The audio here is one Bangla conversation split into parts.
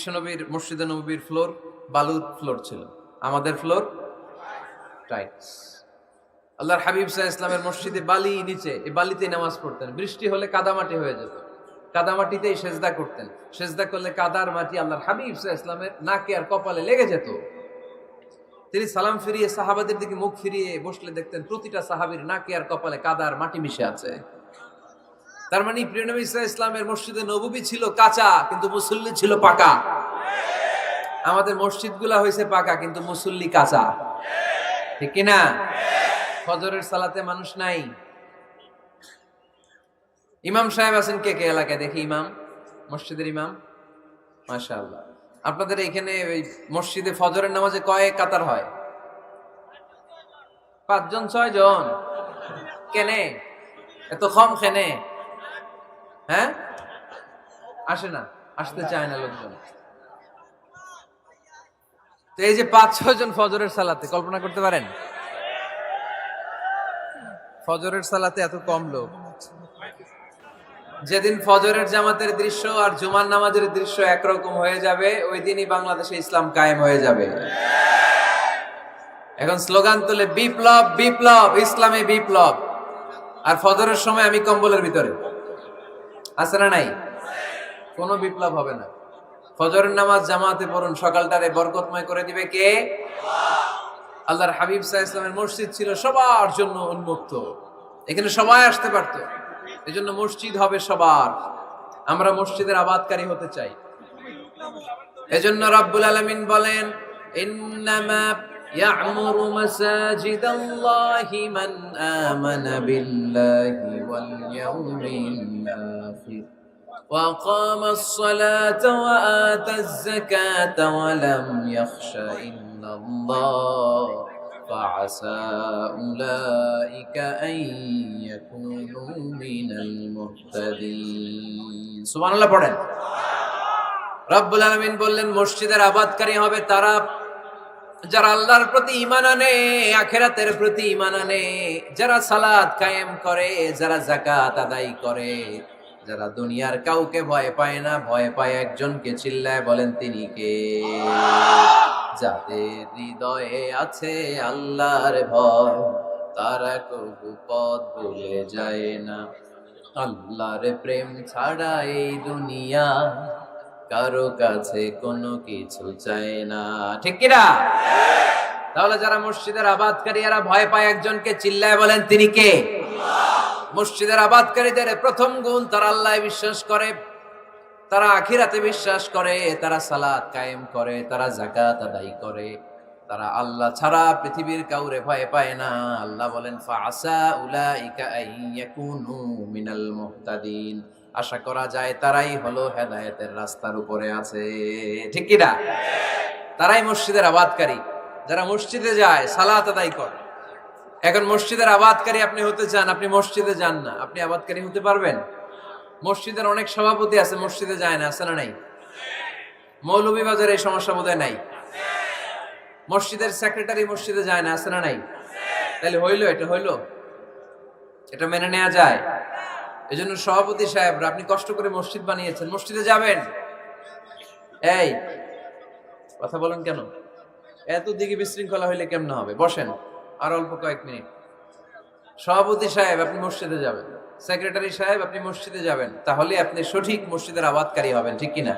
বিশ্বনবীর মসজিদে নববীর ফ্লোর বালুর ফ্লোর ছিল, আমাদের ফ্লোর টাইলস। আল্লাহর হাবিব সাল্লাল্লাহু আলাইহি ইসলামের মসজিদে বালি নিচে, এই বালিতেই নামাজ পড়তেন। বৃষ্টি হলে কাদামাটি হয়ে যেত, কাদামাটিতেই সেজদা করতেন। সেজদা করলে কাদার মাটি আল্লাহর হাবিব সাল্লাল্লাহু আলাইহি ইসলামের নাকে আর কপালে লেগে যেত। তিনি সালাম ফিরিয়ে সাহাবাদের দিকে মুখ ফিরিয়ে বসলে দেখতেন প্রতিটা সাহাবীর নাকে আর কপালে কাদার মাটি মিশে আছে। তার মানে প্রিয় নবী সাল্লাল্লাহু আলাইহি ইসলামের মসজিদে নববী ছিল কাঁচা, কিন্তু মুসল্লি ছিল পাকা। আমাদের মসজিদগুলা হয়েছে পাকা, কিন্তু মুসল্লি কাঁচা, ঠিক কিনা? ফজরের সালাতে মানুষ নাই। ইমাম সাহেব আছেন কে কে এলাকায়? দেখি ইমাম, মসজিদের ইমাম। মাশাআল্লাহ। আপনাদের এখানে ওই মসজিদে ফজরের নামাজে কয় কাতার হয়? 5 জন 6 জন? কেনে এত কম? কেনে? হ্যাঁ, আসে না, আসতে চায় না লোকজন। তো এই যে 5-6 জন ফজরের সালাতে, কল্পনা করতে পারেন ফজরের সালাতে এত কম লোক। যেদিন ফজরের জামাতের দৃশ্য আর জুমার নামাজের দৃশ্য একরকম হয়ে যাবে, ওই দিনই বাংলাদেশে ইসলাম কায়েম হয়ে যাবে। এখন স্লোগান তুলে বিপ্লব বিপ্লব, ইসলামে বিপ্লব। আর ফজরের সময় আমি কম্বলের ভিতরে, আছে না নাই? কোনো বিপ্লব হবে না। ফজরের নামাজ জামাতে পড়ুন, সকালটারে বরকতময় করে দিবে কে? আল্লাহর হাবিব সাল্লাল্লাহু আলাইহি ওয়াসাল্লামের মসজিদ ছিল সবার জন্য উন্মুক্ত, এখানে সবাই আসতে পারতো। এজন্য মসজিদ হবে সবার। আমরা মসজিদের আবাদকারী হতে চাই। এজন্য রাব্বুল আলামিন বলেন, ইন্নামা ইয়া'মুরু মাসাজিদাল্লাহি মান আমানা বিল্লাহি ওয়াল ইয়াউমিল আখির ওয়া কামাস সালাতা ওয়া আতাজ যাকাতা ওয়া লাম ইয়াখশা ইল্লাল্লাহ فعسى أولئك أن يكونوا من المهتدين। সুবহান আল্লাহ পড়েন। রব্বুল আলামিন বললেন মসজিদের আবাদকারী হবে তারা যারা আল্লাহর প্রতি ঈমান আনে, আখিরাতের প্রতি ঈমান আনে, যারা সালাত কায়েম করে, যারা যাকাত আদায় করে, যারা দুনিয়ার কাউকে ভয় পায় না, ভয় পায় একজনকে। চিল্লায় বলেন তিনি কে? যাদের হৃদয়ে আছে আল্লাহর ভয়, তারা কবু পথ ভুলে যায় না। আল্লাহর প্রেম ছাড়া এই দুনিয়া কারো কাছে কোনো কিছু চায় না, ঠিক কিনা? তাহলে যারা মসজিদের আবাদকারী এরা ভয় পায় একজনকে, চিল্লায় বলেন তিনি কে? মসজিদের আবাদকারীদের প্রথম গুণ, তারা আল্লাহ বিশ্বাস করে, তারা আখিরাতে বিশ্বাস করে, তারা সালাত কায়েম করে, তারা যাকাত আদায় করে, তারা আল্লাহ ছাড়া পৃথিবীর কাউরে ভয় পায় না। আল্লাহ বলেন ফাআসা উলাইকা আইয়াকুনু মিনাল মুহতাদিন। আশা করা যায় তারাই হলো হেদায়েতের রাস্তার উপরে আছে, ঠিক কি না? তারাই মসজিদের আবাদকারী, যারা মসজিদে যায়, সালাত আদায় করে। এখন মসজিদের আবাদকারী আপনি হতে চান, আপনি মসজিদে যান না, আপনি আবাদকারী হতে পারবেন? মসজিদের অনেক সভাপতি আছে, মসজিদে যায় না, আছে না নাই? মৌলভীবাজারে এই সমস্যা বোধহয় নাই। মসজিদের সেক্রেটারি মসজিদে যায় না, আছে না নাই? তাহলে হইলো, এটা হইলো, এটা মেনে নেওয়া যায়? এই জন্য সভাপতি সাহেবরা, আপনি কষ্ট করে মসজিদ বানিয়েছেন, মসজিদে যাবেন। এই কথা বলেন কেন? এত দিকে বিশৃঙ্খলা হইলে কেমন হবে? বসেন আর অল্প কয়েক মিনিট। সভাপতি সাহেব আপনি মসজিদে যাবেন, সেক্রেটারি সাহেব আপনি মসজিদে যাবেন, তাহলে আপনি সঠিক মসজিদের আবাদকারী হবেন, ঠিক কিনা?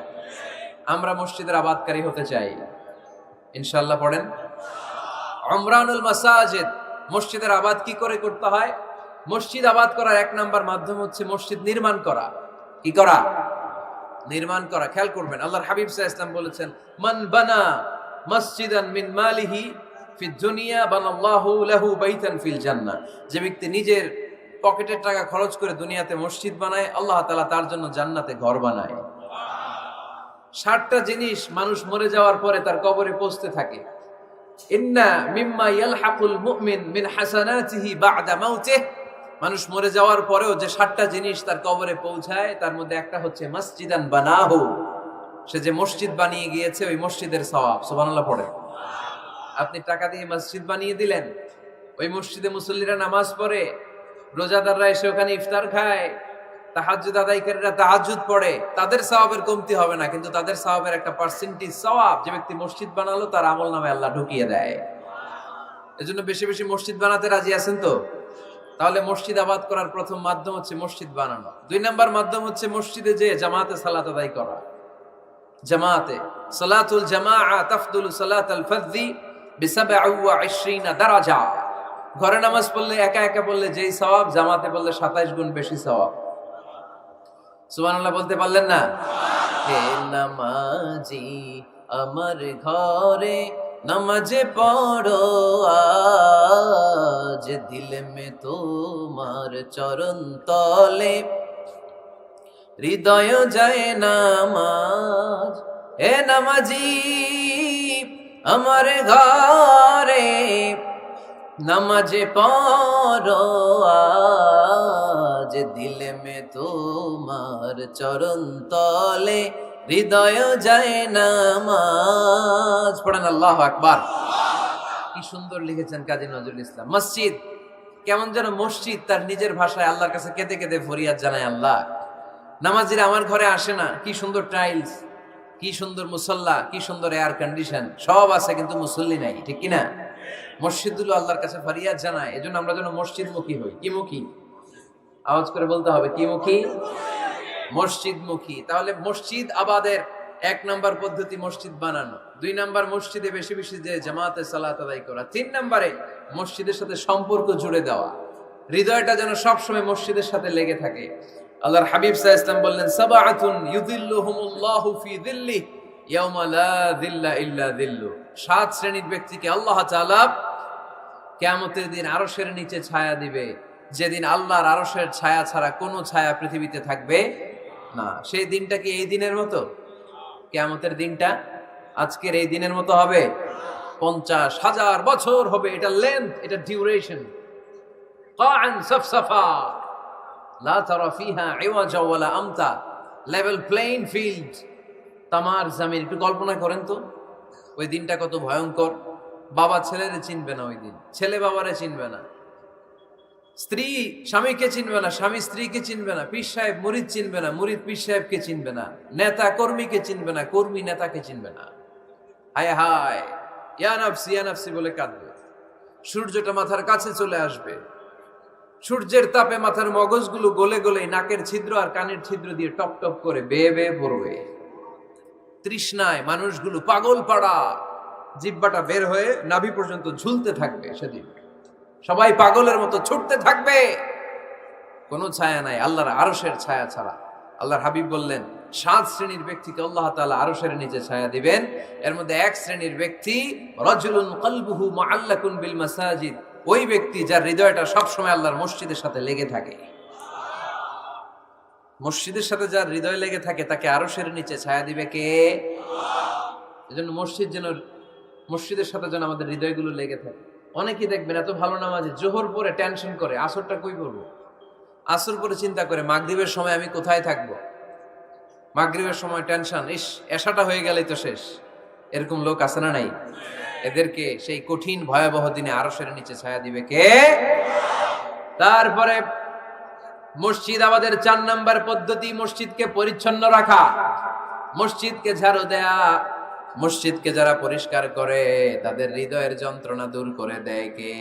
আমরা মসজিদের আবাদকারী হতে চাই ইনশাআল্লাহ। পড়েন উমরানুল মাসাজিদ। মসজিদের আবাদ কি করে করতে হয়? মসজিদ আবাদ করার 1 নাম্বার মাধ্যম হচ্ছে মসজিদ নির্মাণ করা। কি করা? নির্মাণ করা। খেয়াল করবেন, আল্লাহর হাবিব সাল্লাল্লাহু আলাইহি ওয়াসাল্লাম বলেছেন, মান বানা মসজিদান মিন মালিহি ফিদ দুনিয়া বানাল্লাহু লাহু বাইতান ফিল জান্নাহ। যে ব্যক্তি নিজের পকেটের টাকা খরচ করে দুনিয়াতে মসজিদ বানায়, আল্লাহ তাআলা তার জন্য জান্নাতে ঘর বানায়। 60টা জিনিস মানুষ মরে যাওয়ার পরে তার কবরে পৌঁছতে থাকে। ইন্না মিম্মা ইয়ালহাকুল মুমিন মিন হাসানাতিহি বা'দা মাউতিহি। মানুষ মরে যাওয়ার পরেও যে 60টা জিনিস তার কবরে পৌঁছায়, তার মধ্যে একটা হচ্ছে মসজিদান বানাহু। সে যে মসজিদ বানিয়ে গিয়েছে, ওই মসজিদের সওয়াব। সুবহানাল্লাহ পড়ে। আপনি টাকা দিয়ে মসজিদ বানিয়ে দিলেন, ওই মসজিদে মুসল্লিরা নামাজ পড়ে, রোজাদাররা এসে ওখানে ইফতার খায়, তাহাজ্জুদ আদায়কারীরা তাহাজ্জুদ পড়ে, তাদের সওয়াবের কমতি হবে না, কিন্তু তাদের সওয়াবের একটা পার্সেন্টেজ সওয়াব যে ব্যক্তি মসজিদ বানালো তার আমলনামায় আল্লাহ ঢুকিয়ে দেয়। এজন্য বেশি বেশি মসজিদ বানাতে রাজি আছেন তো? তাহলে মসজিদ আবাদ করার প্রথম মাধ্যম হচ্ছে মসজিদ বানানো। 2 নাম্বার মাধ্যম হচ্ছে মসজিদে যে জামাতে সালাত আদায় করা। জামাতে সালাতুল জামাআ তাফদুলু সালাতাল ফাযযি বি27 দারাজা। ঘরে নামাজ পড়লে একা একা পড়লে যেই সওয়াব, জামাতে পড়লে 27 গুণ বেশি সওয়াব। সুবহানাল্লাহ বলতে পারলেন না? হে নামাজি আমার ঘরে নামাজে পড়ো আজ, দিল মে তোমার চরণ তলে হৃদয় যায় নামাজ। হে নামাজি আমার ঘরে নামাজে পড়ো আজ, দিল মে তোমার চরণ তলে হৃদয় যায় নামাজ। পড়েন আল্লাহু আকবার। কি সুন্দর লিখেছেন কাজী নজরুল ইসলাম। মসজিদ কেমন যেন মসজিদ তার নিজের ভাষায় আল্লাহর কাছে কেঁদে কেঁদে ফরিয়াদ জানায়, আল্লাহ নামাজিরা আমার ঘরে আসে না, কি সুন্দর টাইলস, কি সুন্দর মুসল্লা, কি সুন্দর এয়ার কন্ডিশন, সব আছে কিন্তু মুসল্লি নাই, ঠিক কিনা? মসজিদগুলো আল্লাহর কাছে ফরিয়াদ জানায়। এজন্য আমরা যেন মসজিদ মুখী হই। কি মুখী? আওয়াজ করে বলতে হবে, কি মুখী? মসজিদ মুখী। তাহলে মসজিদ আবাদের 1 নাম্বার পদ্ধতি মসজিদ বানানো, 2 নাম্বার মসজিদে বেশি বেশি যে জামাতে সালাত আদায় করা, 3 নাম্বারে মসজিদের সাথে সম্পর্ক জুড়ে দেওয়া, হৃদয়টা যেন সবসময় মসজিদের সাথে লেগে থাকে। আল্লাহর হাবিব সাল্লাল্লাহু আলাইহি ওয়াসাল্লাম বললেন, সাবআতুন ইউযিল্লুহুমুল্লাহু ফি যিল্লিহি ইয়াওমা লা যিল্লা ইল্লা যিল্লু। 7 শ্রেণীর ব্যক্তিকে আল্লাহ তাআলা কিয়ামতের দিন আরশের নিচে ছায়া দিবে, যেদিন আল্লাহর আরশের ছায়া ছাড়া কোনো ছায়া পৃথিবীতে থাকবে না। সেই দিনটা কি এই দিনের মতো? কিয়ামতের দিনটা আজকের এই দিনের মতো হবে? 50,000 বছর হবে। এটা লেন্থ, এটা ডিউরেশন। কাআন সাফসাফা লা তারা ফিহা ইওয়াজা ওয়ালা আমতা, লেভেল প্লেইং ফিল্ড, তামার জমিন। একটু কল্পনা করেন তো ওই দিনটা কত ভয়ঙ্কর। বাবা ছেলেরে চিনবে না ওই দিন, ছেলে বাবারে চিনবে না, স্ত্রী স্বামীকে চিনবে না, স্বামী স্ত্রীকে চিনবে না, পীর সাহেব মুরিদ চিনবে না, মুরিদ পীর সাহেবকে চিনবে না, নেতা কর্মীকে চিনবে না, কর্মী নেতাকে চিনবে না। হায় হায়, ইয়া নাফসি ইয়া নাফসি বলে কাঁদবে। সূর্যটা মাথার কাছে চলে আসবে, সূর্যের তাপে মাথার মগজগুলো গলে গলে নাকের ছিদ্র আর কানের ছিদ্র দিয়ে টপ টপ করে বেয়ে বেয়ে পড়বে। তৃষ্ণায় মানুষগুলো পাগল পাড়া, জিহ্বাটা বের হয়ে নাভি পর্যন্ত ঝুলতে থাকবে। সেদিন সবাই পাগলের মতো ছুটতে থাকবে, কোনো ছায়া নাই আল্লাহর আরশের ছায়া ছাড়া। আল্লাহর হাবিব বললেন, 7 শ্রেণীর ব্যক্তিকে আল্লাহ তাআলা আরশের নিচে ছায়া দিবেন। এর মধ্যে 1 শ্রেণীর ব্যক্তি রাজুলুন কলবুহু মুআল্লাকুন বিল মাসাজিদ, ওই ব্যক্তি যার হৃদয়টা সবসময় আল্লাহর মসজিদের সাথে লেগে থাকে। মসজিদের সাথে যার হৃদয় লেগে থাকে তাকে আরশের নিচে ছায়া দিবে কে? এজন্য মসজিদের সাথে যেন আমাদের হৃদয়গুলো লেগে থাকে। অনেকেই দেখবেন এত ভালো নামাজি, জোহর পরে টেনশন করে আসরটা কই পড়বো, আসর পরে চিন্তা করে মাগরিবের সময় আমি কোথায় থাকবো, মাগরিবের সময় টেনশন, ইস এশাটা হয়ে গেলেই তো শেষ। এরকম লোক আছে না নাই? এদেরকে সেই কঠিন ভয়াবহ দিনে আরশের নিচে ছায়া দিবে কে? তারপরে মসজিদ আমাদের 4 নাম্বার পদ্ধতি মসজিদকে পরিচ্ছন্ন রাখা, মসজিদকে ঝাড়ু দেয়া। মসজিদকে যারা পরিষ্কার করে তাদের হৃদয়ের যন্ত্রণা দূর করে দেয় কে?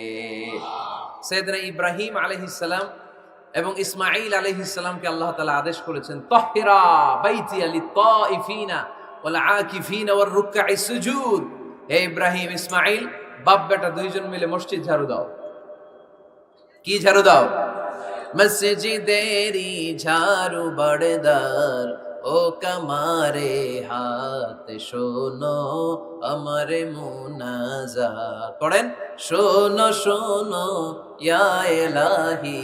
সাইয়েদনা ইব্রাহিম আলাইহিস সালাম এবং ইসমাঈল আলাইহিস সালামকে আল্লাহ তাআলা আদেশ করেছেন, তাহহিরা বাইতিয়া লিত-তাইফিনা ওয়াল আকিফিনা ওয়ার রুকআইস সুজুদ। হে ইব্রাহিম ইসমাঈল, বাপ বেটা দুইজন মিলে মসজিদ ঝাড়ু দাও। কি ঝাড়ু দাও? মসজিদেরি ঝাড়ু বড়দার, ও কামারে হাত শোনো আমারে মুনাজাত। পড়েন, শোনো শোনো ইয়া ইলাহি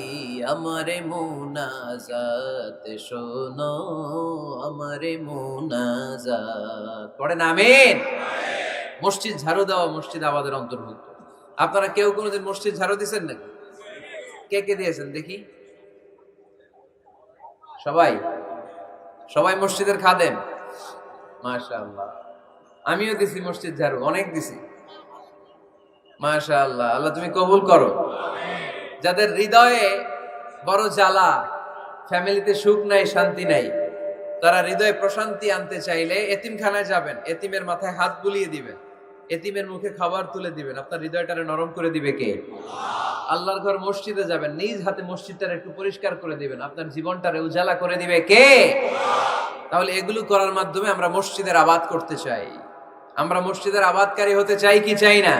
আমারে মুনাজাত, শোনো আমারে মুনাজাত। পড়েন আমিন। মসজিদ ঝাড়ু দেওয়া মসজিদ আবাদের অন্তর্ভুক্ত। আপনারা কেউ কোনোদিন মসজিদ ঝাড়ু দিয়েছেন নাকি? কে কে দিয়েছেন দেখি? সবাই? সবাই মসজিদের খাদেম? মাশাআল্লাহ। আমিও দিছি মসজিদ ঝাড়ু, অনেক দিছি। মাশাআল্লাহ, আল্লাহ তুমি কবুল করো। যাদের হৃদয়ে বড় জ্বালা, ফ্যামিলিতে সুখ নাই, শান্তি নাই, তারা হৃদয়ে প্রশান্তি আনতে চাইলে এতিমখানায় যাবেন, এতিমের মাথায় হাত বুলিয়ে দিবেন, এতিমের মুখে খাবার তুলে দিবেন, আপনার হৃদয়টারে নরম করে দিবে কে? আল্লাহর ঘর মসজিদে যাবেন, নিজ হাতে মসজিদটারে একটু পরিষ্কার করে দিবেন, আপনার জীবনটারে উজালা করে দিবে কে? তাহলে এগুলো করার মাধ্যমে আমরা মসজিদের আবাদ করতে চাই। আমরা মসজিদের আবাদকারী হতে চাই কি চাই না?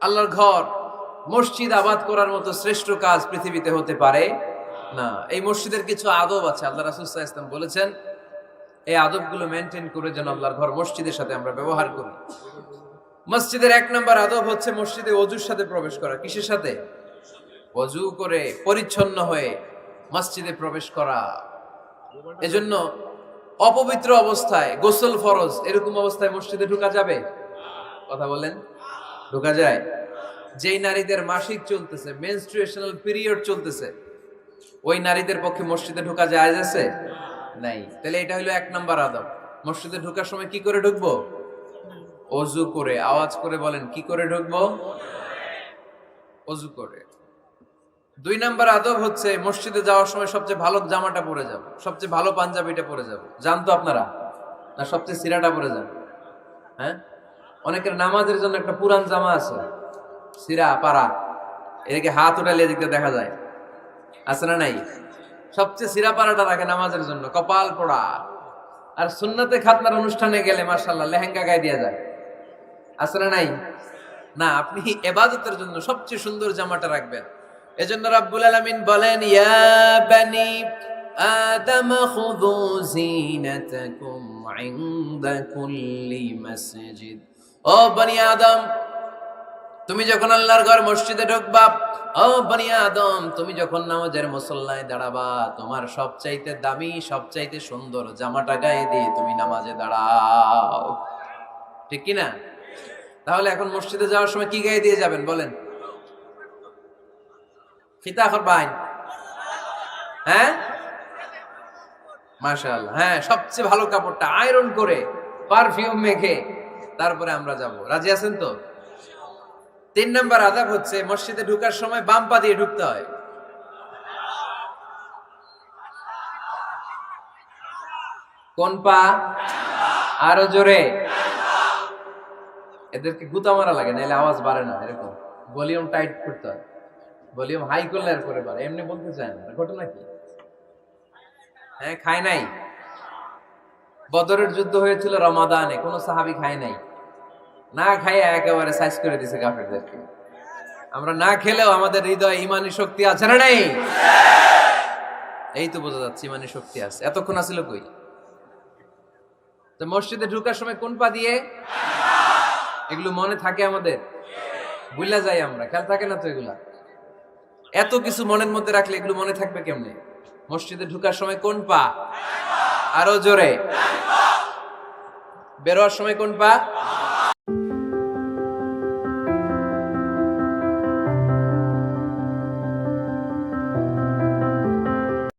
আল্লাহর ঘর মসজিদ আবাদ করার মতো শ্রেষ্ঠ কাজ পৃথিবীতে হতে পারে না। এই মসজিদের কিছু আদব আছে, আল্লাহ রাসূল সাল্লাল্লাহু আলাইহি ওয়াসাল্লাম বলেছেন এই আদবগুলো মেনটেন করে যেন আল্লাহর ঘর মসজিদের সাথে আমরা ব্যবহার করি। মসজিদের 1 নম্বর আদব হচ্ছে মসজিদে ওযুর সাথে প্রবেশ করা। কিসের সাথে? ওযু করে পরিচ্ছন্ন হয়ে মসজিদে প্রবেশ করা। এজন্য অপবিত্র অবস্থায় গোসল ফরজ, এরকম অবস্থায় মসজিদে ঢোকা যাবে? কথা বলেন, ঢোকা যায়? যেই নারীদের মাসিক চলতেছে, মেনস্ট্রুয়েশনাল পিরিয়ড চলতেছে, ওই নারীদের পক্ষে মসজিদে ঢোকা জায়েজ আছে? নাই। তাহলে এটা হলো 1 নম্বর আদব। মসজিদে ঢোকার সময় কি করে ঢুকবো? ওযু করে। আওয়াজ করে বলেন, কি করে ঢুকবো? ওযু করে। 2 নম্বর আদব হচ্ছে মসজিদে যাওয়ার সময় সবচেয়ে ভালো জামাটা পরে যাব, সবচেয়ে ভালো পাঞ্জাবিটা পরে যাব। জান তো আপনারা? না সবচেয়ে সিরাটা পরে যান? হ্যাঁ, অনেকের নামাজের জন্য একটা পুরান জামা আছে, সিরা পাড়া, এদিকে হাত উঠালে এদিকে দেখা যায়, আছে না নাই? সবচেয়ে সিরা পাড়াটা রাখে নামাজের জন্য, কপাল পোড়া। আর সুন্নাতে খাতনার অনুষ্ঠানে গেলে মাশাআল্লাহ লেহেঙ্গা গায়ে দিয়ে যায়, আছে না নাই? না, আপনি ইবাদতের জন্য সবচেয়ে সুন্দর জামাটা রাখবেন। এজন্য রাব্বুল আলামিন বলেন, ইয়া বানি আদম খুযু যিনাতাকুম ইনদা কুল্লি মসজিদ। ও বনি আদম, তুমি যখন আল্লাহর ঘর মসজিদে ঢুকবা, ও বনি আদম, তুমি যখন নামাজের মুসল্লায় দাঁড়াবা, তোমার সবচাইতে দামি, সবচাইতে সুন্দর জামাটা গায়ে দিয়ে তুমি নামাজে দাঁড়াও। ঠিক কি না? তাহলে এখন মসজিদে যাওয়ার সময় কি গায়ে দিয়ে যাবেন বলেন? খিতা করবেন? হ্যাঁ, মাশাআল্লাহ, হ্যাঁ, সবচেয়ে ভালো কাপড়টা আয়রন করে পারফিউম মেখে তারপরে আমরা যাব। রাজি আছেন তো? 3 নম্বর আদব হচ্ছে মসজিদে ঢোকার সময় বাম পা দিয়ে ঢুকতে হয়। কোন পা? আরো জোরে। এদেরকে গুতা মারা লাগে, নাহলে আওয়াজ বাড়ে না। এরকম ভলিউম টাইট করতে হয়, ভলিউম হাই করলে আর করে বাড়ে, এমনি বলতে চায় না। ঘটনা কি? হ্যাঁ, খায় নাই। বদরের যুদ্ধ হয়েছিল রমাদানে, কোন সাহাবী খায় নাই, না খাইয়ে একেবারে সাইজ করে দিয়েছে কাফেরদেরকে। আমরা না খেলেও আমাদের হৃদয়ে ঈমানি শক্তি আছে না নাই? এই তো বোঝা যাচ্ছে ঈমানি শক্তি আছে। এতক্ষণ আছিল কই? তো মসজিদে ঢোকার সময় কোন পা দিয়ে? এগুলো মনে থাকে আমাদের? ভুলে যাই আমরা, খেয়াল থাকে না তো এগুলা। এত কিছু মনের মধ্যে রাখলে এগুলো মনে থাকবে কেমনে? মসজিদে ঢোকার সময় কোন পা? আরো জোরে। বেরোয়ার সময় কোন পা?